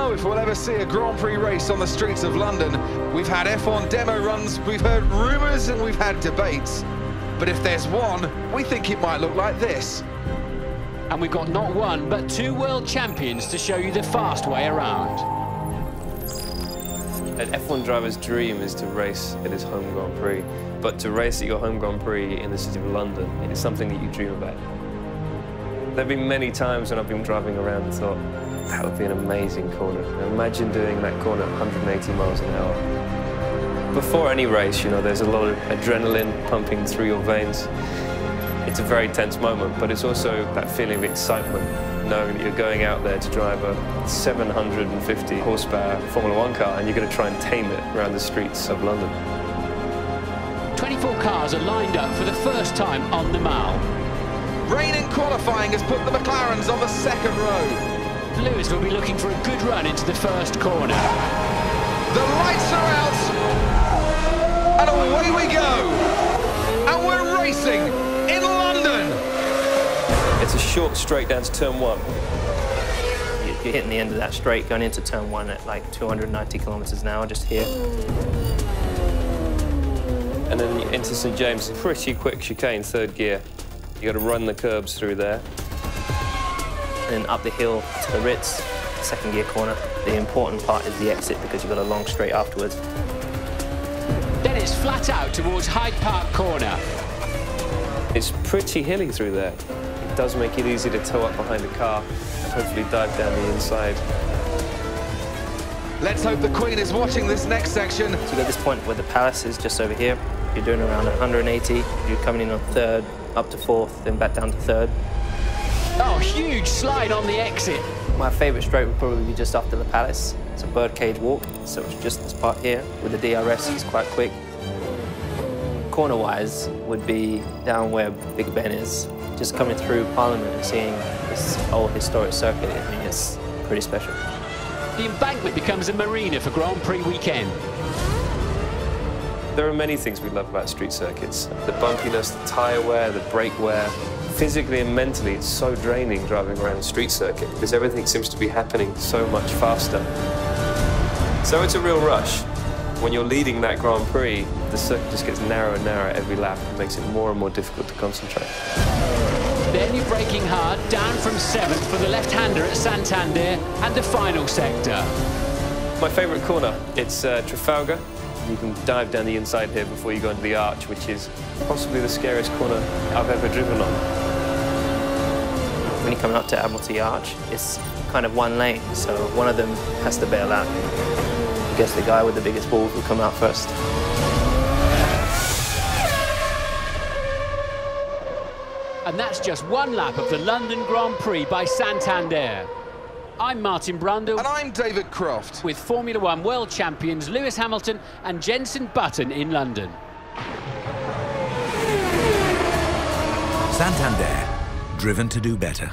know if we'll ever see a Grand Prix race on the streets of London. We've had F1 demo runs, we've heard rumours and we've had debates. But if there's one, we think it might look like this. And we've got not one, but two world champions to show you the fast way around. An F1 driver's dream is to race at his home Grand Prix. But to race at your home Grand Prix in the city of London, it is something that you dream about. There have been many times when I've been driving around and thought, that would be an amazing corner. Imagine doing that corner at 180 miles an hour. Before any race, you know, there's a lot of adrenaline pumping through your veins. It's a very tense moment, but it's also that feeling of excitement, knowing that you're going out there to drive a 750 horsepower Formula 1 car and you're going to try and tame it around the streets of London. 24 cars are lined up for the first time on the Mall. Rain in qualifying has put the McLarens on the second row. Lewis will be looking for a good run into the first corner. The lights are out, and away we go. And we're racing in London. It's a short straight down to turn one. You're hitting the end of that straight, going into turn one at like 290 kilometers an hour, just here. And then into St James, pretty quick chicane, third gear. You got to run the curbs through there. And then up the hill to the Ritz, second gear corner. The important part is the exit because you've got a long straight afterwards. Then it's flat out towards Hyde Park Corner. It's pretty hilly through there. It does make it easy to tow up behind a car and hopefully dive down the inside. Let's hope the Queen is watching this next section. So you got this point where the Palace is just over here. You're doing around 180. You're coming in on third, up to fourth, then back down to third. Oh, huge slide on the exit. My favourite straight would probably be just after the Palace. It's a birdcage walk, so it's just this part here. With the DRS, it's quite quick. Corner-wise would be down where Big Ben is. Just coming through Parliament and seeing this old historic circuit, I mean, it's pretty special. The embankment becomes a marina for Grand Prix weekend. There are many things we love about street circuits. The bumpiness, the tyre wear, the brake wear. Physically and mentally, it's so draining driving around a street circuit because everything seems to be happening so much faster. So it's a real rush. When you're leading that Grand Prix, the circuit just gets narrower and narrower every lap. It makes it more and more difficult to concentrate. Then you're braking hard, down from 7th for the left-hander at Santander and the final sector. My favourite corner, it's Trafalgar. You can dive down the inside here before you go into the arch, which is possibly the scariest corner I've ever driven on. When you're coming up to Admiralty Arch, it's kind of one lane, so one of them has to bail out. I guess the guy with the biggest balls will come out first. And that's just one lap of the London Grand Prix by Santander. I'm Martin Brundle. And I'm David Croft. With Formula 1 world champions Lewis Hamilton and Jenson Button in London. Santander, driven to do better.